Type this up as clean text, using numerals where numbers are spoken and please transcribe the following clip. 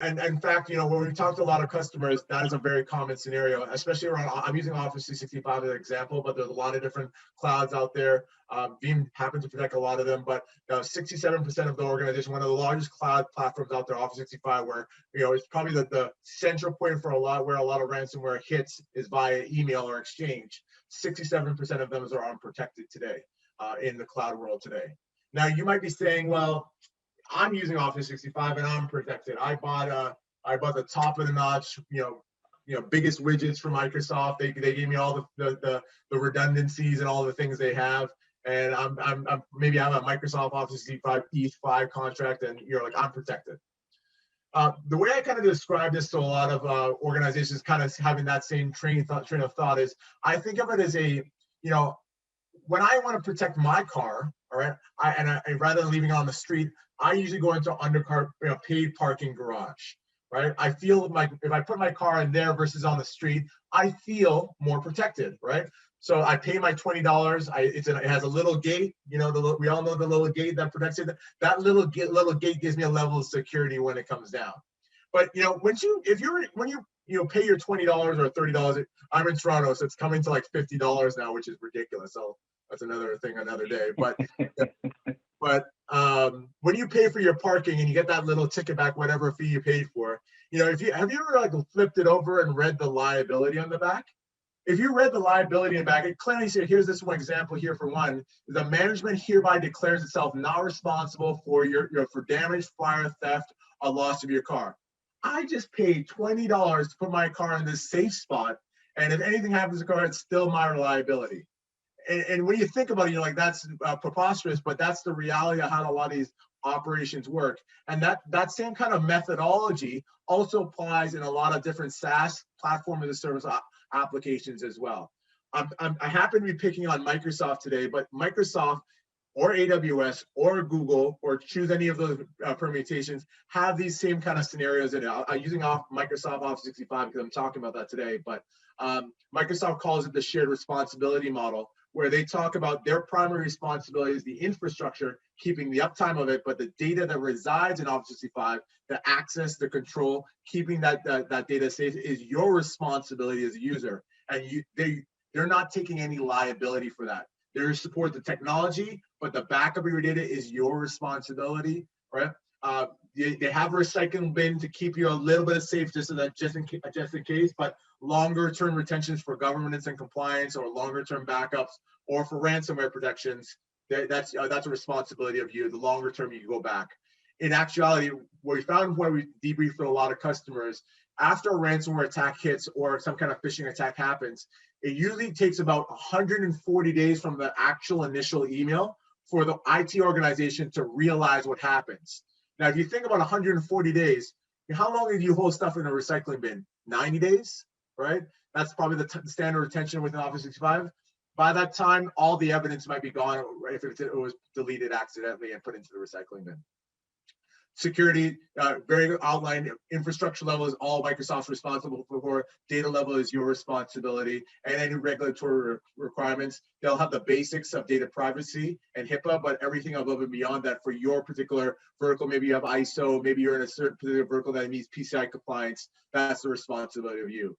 And in fact, you know, when we talk to a lot of customers, that is a very common scenario, especially around, I'm using Office 365 as an example, but there's a lot of different clouds out there. Veeam happens to protect a lot of them, but 67% of the organization, one of the largest cloud platforms out there, Office 365, where, you know, it's probably the central point for where a lot of ransomware hits is via email or exchange. 67% of them are unprotected today in the cloud world today. Now, you might be saying, well, I'm using Office 365 and I'm protected. I bought the top of the notch, biggest widgets from Microsoft. They gave me all the redundancies and all the things they have. And I'm maybe I have a Microsoft Office 365 E5 contract, and you're like, I'm protected. The way I kind of describe this to a lot of organizations, kind of having that same train of thought, is I think of it as when I want to protect my car, all right, I rather than leaving it on the street, I usually go into paid parking garage, right? I feel like if I put my car in there versus on the street, I feel more protected, right? So I pay my $20. It has a little gate, we all know the little gate that protects it. That little gate gives me a level of security when it comes down. But when you pay your $20 or $30, I'm in Toronto, so it's coming to like $50 now, which is ridiculous. So that's another thing, another day. But when you pay for your parking and you get that little ticket back, whatever fee you paid for, have you ever like flipped it over and read the liability on the back? If you read the liability in the back, it clearly said, here's this one example here for one, the management hereby declares itself not responsible for for damage, fire, theft, or loss of your car. I just paid $20 to put my car in this safe spot, and if anything happens to the car, it's still my liability. And when you think about it, you're like, that's preposterous, but that's the reality of how a lot of these operations work. And that same kind of methodology also applies in a lot of different SaaS platform as a service applications as well. I happen to be picking on Microsoft today, but Microsoft or AWS or Google, or choose any of those permutations, have these same kind of scenarios in it. I'm using Microsoft Office 365 because I'm talking about that today, but Microsoft calls it the shared responsibility model, where they talk about their primary responsibility is the infrastructure, keeping the uptime of it, but the data that resides in Office 365, the access, the control, keeping that data safe is your responsibility as a user. And they're not taking any liability for that. They support the technology, but the backup of your data is your responsibility, right? They have a recycling bin to keep you a little bit safe, just in case. But longer term retentions for governance and compliance, or longer term backups, or for ransomware protections, that's a responsibility of you. The longer term you can go back. In actuality, what we found when we debriefed with a lot of customers, after a ransomware attack hits or some kind of phishing attack happens, it usually takes about 140 days from the actual initial email for the IT organization to realize what happens. Now, if you think about 140 days, how long do you hold stuff in a recycling bin? 90 days, right? That's probably the standard retention within Office 365. By that time, all the evidence might be gone if it was deleted accidentally and put into the recycling bin. Security, very outlined. Infrastructure level is all Microsoft's responsible for. Data level is your responsibility. And any regulatory requirements, they'll have the basics of data privacy and HIPAA, but everything above and beyond that for your particular vertical. Maybe you have ISO, maybe you're in a certain particular vertical that meets PCI compliance. That's the responsibility of you.